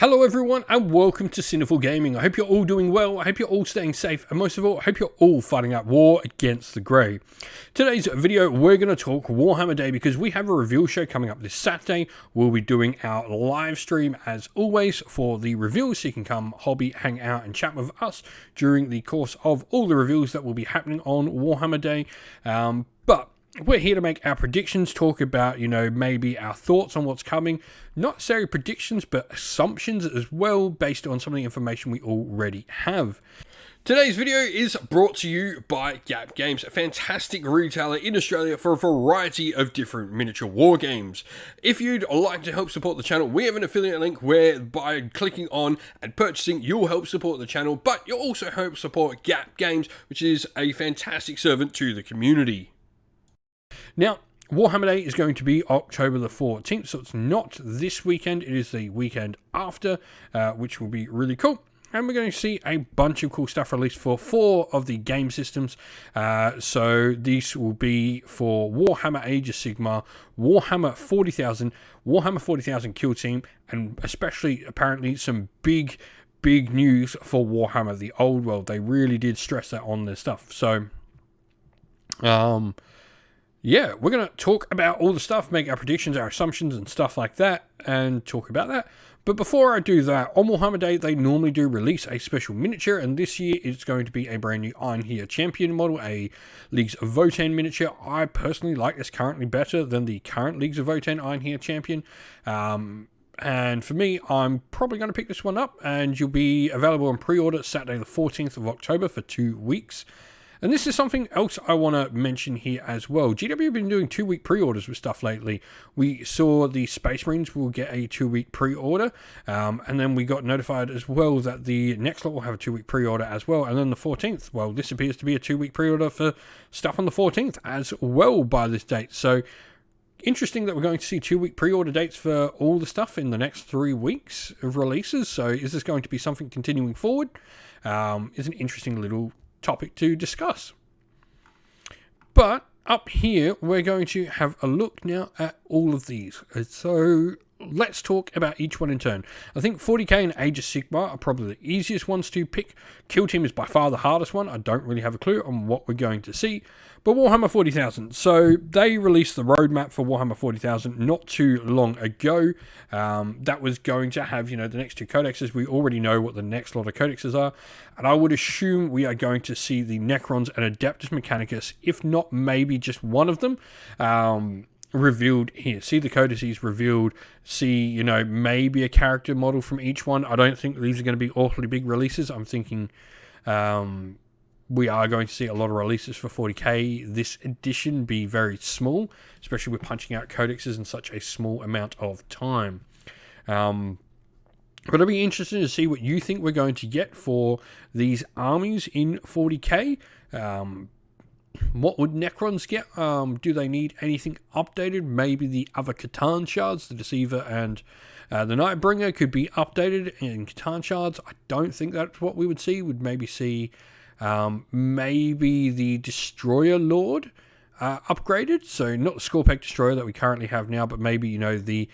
Hello everyone and welcome to Sinful Gaming. I hope you're all doing well, I hope you're all staying safe, and most of all, I hope you're all fighting out war against the grey. Today's video, we're going to talk Warhammer Day because we have a reveal show coming up this Saturday. We'll be doing our live stream as always for the reveals, so you can come hobby, hang out and chat with us during the course of all the reveals that will be happening on Warhammer Day. But we're here to make our predictions, talk about, maybe our thoughts on what's coming. Not necessarily predictions, but assumptions as well, based on some of the information we already have. Today's video is brought to you by Gap Games, a fantastic retailer in Australia for a variety of different miniature war games. If you'd like to help support the channel, we have an affiliate link where by clicking on and purchasing, you'll help support the channel, but you'll also help support Gap Games, which is a fantastic servant to the community. Now, Warhammer Day is going to be October the 14th, so it's not this weekend, it is the weekend after, which will be really cool. And we're going to see a bunch of cool stuff released for 4 of the game systems. So these will be for Warhammer Age of Sigmar, Warhammer 40,000, Warhammer 40,000 Kill Team, and especially apparently some big news for Warhammer the Old World. They really did stress that on their stuff. So, yeah, we're going to talk about all the stuff, make our predictions, our assumptions and stuff like that, and talk about that. But before I do that, on Warhammer Day, they normally do release a special miniature, and this year it's going to be a brand new Iron Here Champion model, a Leagues of Votann miniature. I personally like this currently better than the current Leagues of Votann Iron Here Champion. And for me, I'm probably going to pick this one up, and you'll be available on pre-order Saturday the 14th of October for 2 weeks. And this is something else I want to mention here as well. GW have been doing 2-week pre-orders with stuff lately. We saw the Space Marines will get a 2-week pre-order. And then we got notified as well that the next lot will have a 2-week pre-order as well. And then the 14th, well, this appears to be a 2-week pre-order for stuff on the 14th as well by this date. So interesting that we're going to see 2-week pre-order dates for all the stuff in the next 3 weeks of releases. So is this going to be something continuing forward? Is an interesting little topic to discuss. But up here, we're going to have a look now at all of these. So let's talk about each one in turn. I think 40k and Age of Sigmar are probably the easiest ones to pick. Kill Team is by far the hardest one. I don't really have a clue on what we're going to see. But Warhammer 40,000. So they released the roadmap for Warhammer 40,000 not too long ago. That was going to have, the next 2 codexes. We already know what the next lot of codexes are. And I would assume we are going to see the Necrons and Adeptus Mechanicus, if not maybe just one of them, revealed here. See the codices revealed, see, maybe a character model from each one. I don't think these are going to be awfully big releases. I'm thinking we are going to see a lot of releases for 40k. This edition be very small, especially with punching out codexes in such a small amount of time. But it'll be interesting to see what you think we're going to get for these armies in 40k. What would Necrons get? Do they need anything updated? Maybe the other Catan shards, the Deceiver and the Nightbringer could be updated in Catan shards. I don't think that's what we would see. We'd maybe see maybe the Destroyer Lord upgraded. So not the Scorpec Destroyer that we currently have now, but maybe, the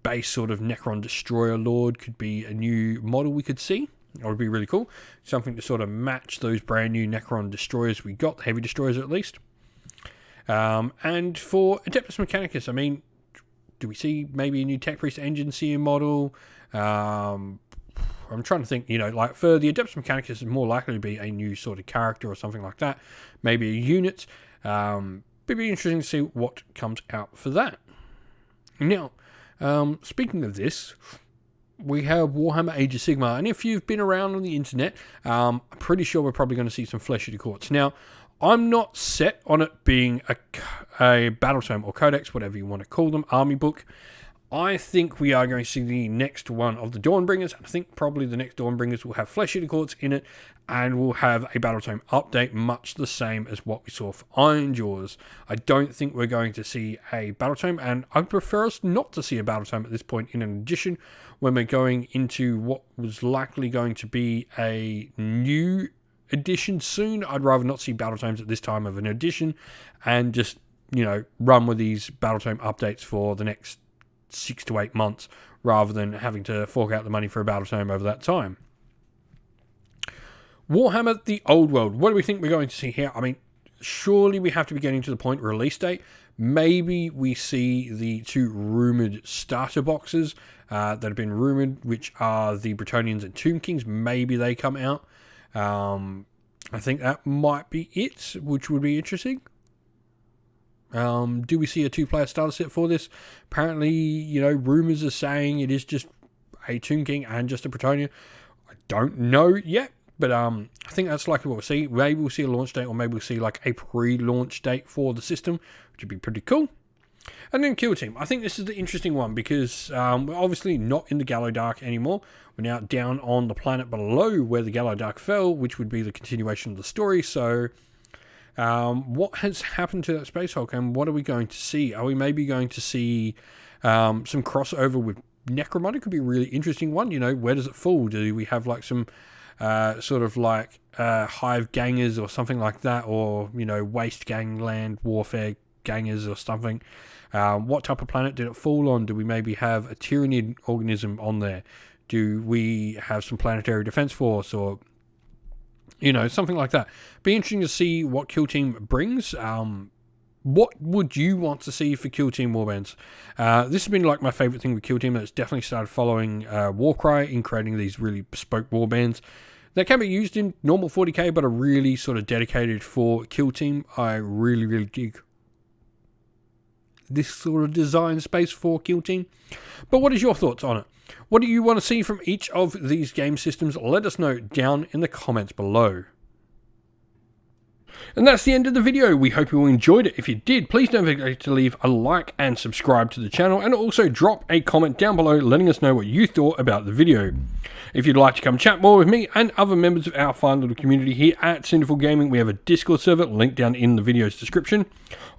base sort of Necron Destroyer Lord could be a new model we could see. That would be really cool. Something to sort of match those brand new Necron destroyers we got, the heavy destroyers at least. And for Adeptus Mechanicus, I mean, do we see maybe a new Tech Priest Engine CM model? I'm trying to think, like for the Adeptus Mechanicus, it's more likely to be a new sort of character or something like that. Maybe a unit. It'd be interesting to see what comes out for that. Now, speaking of this, we have Warhammer Age of Sigmar, and if you've been around on the internet, I'm pretty sure we're probably going to see some Flesh Eater Courts. Now, I'm not set on it being a battle tome or codex, whatever you want to call them, army book. I think we are going to see the next one of the Dawnbringers. I think probably the next Dawnbringers will have Flesh Eater Courts in it, and will have a battle tome update, much the same as what we saw for Ironjaws. I don't think we're going to see a battle tome, and I prefer us not to see a battle tome at this point in an edition, when we're going into what was likely going to be a new edition soon. I'd rather not see battle tomes at this time of an edition, and just, run with these battle tome updates for the next 6 to 8 months rather than having to fork out the money for a Battletome over that time. Warhammer, the Old World. What do we think we're going to see here? I mean, surely we have to be getting to the point release date. Maybe we see the 2 rumoured starter boxes that have been rumoured, which are the Bretonnians and Tomb Kings. Maybe they come out. I think that might be it, which would be interesting. Do we see a 2-player starter set for this? Apparently, rumours are saying it is just a Tomb King and just a Bretonnian. I don't know yet, but I think that's likely what we'll see. Maybe we'll see a launch date, or maybe we'll see like a pre-launch date for the system, which would be pretty cool. And then Kill Team. I think this is the interesting one because we're obviously not in the Gallowdark anymore. We're now down on the planet below where the Gallowdark fell, which would be the continuation of the story. So what has happened to that space hulk, and what are we going to see? Are we maybe going to see some crossover with Necromon? It could be a really interesting one. Where does it fall? Do we have like some sort of like hive gangers or something like that, or waste gangland warfare gangers or something? What type of planet did it fall on? Do we maybe have a Tyranid organism on there? Do we have some planetary defense force, or something like that? Be interesting to see what Kill Team brings. What would you want to see for Kill Team warbands? This has been like my favorite thing with Kill Team. It's definitely started following Warcry in creating these really bespoke warbands that can be used in normal 40k, but are really sort of dedicated for Kill Team. I really, really dig this sort of design space for Kill Team. But what is your thoughts on it? What do you want to see from each of these game systems? Let us know down in the comments below. And that's the end of the video. We hope you all enjoyed it. If you did, please don't forget to leave a like and subscribe to the channel, and also drop a comment down below letting us know what you thought about the video. If you'd like to come chat more with me and other members of our fine little community here at Sinful Gaming, we have a Discord server linked down in the video's description.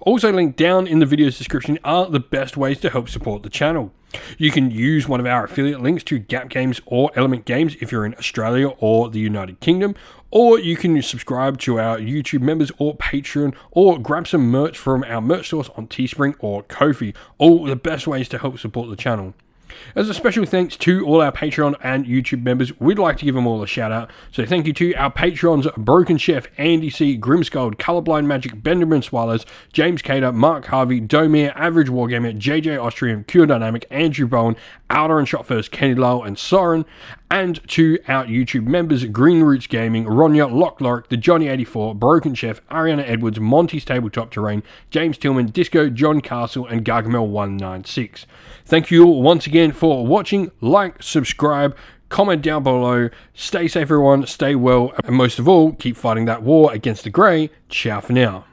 Also linked down in the video's description are the best ways to help support the channel. You can use one of our affiliate links to Gap Games or Element Games if you're in Australia or the United Kingdom, or you can subscribe to our YouTube members or Patreon, or grab some merch from our merch stores on Teespring or Ko-fi. All the best ways to help support the channel. As a special thanks to all our Patreon and YouTube members, we'd like to give them all a shout out. So thank you to our Patrons: Broken Chef, Andy C, Grimscold, Colorblind Magic, Benjamin Swallows, James Cater, Mark Harvey, Domir, Average Wargamer, JJ Austrian, Cure Dynamic, Andrew Bowen, Outer and Shot First, Kenny Lowell and Soren. And to our YouTube members: Green Roots Gaming, Ronya, Lock Lorick, The Johnny84, Broken Chef, Ariana Edwards, Monty's Tabletop Terrain, James Tillman, Disco, John Castle and Gargamel196. Thank you all once again for watching. Like, subscribe, comment down below. Stay safe everyone, stay well, and most of all, keep fighting that war against the grey. Ciao for now.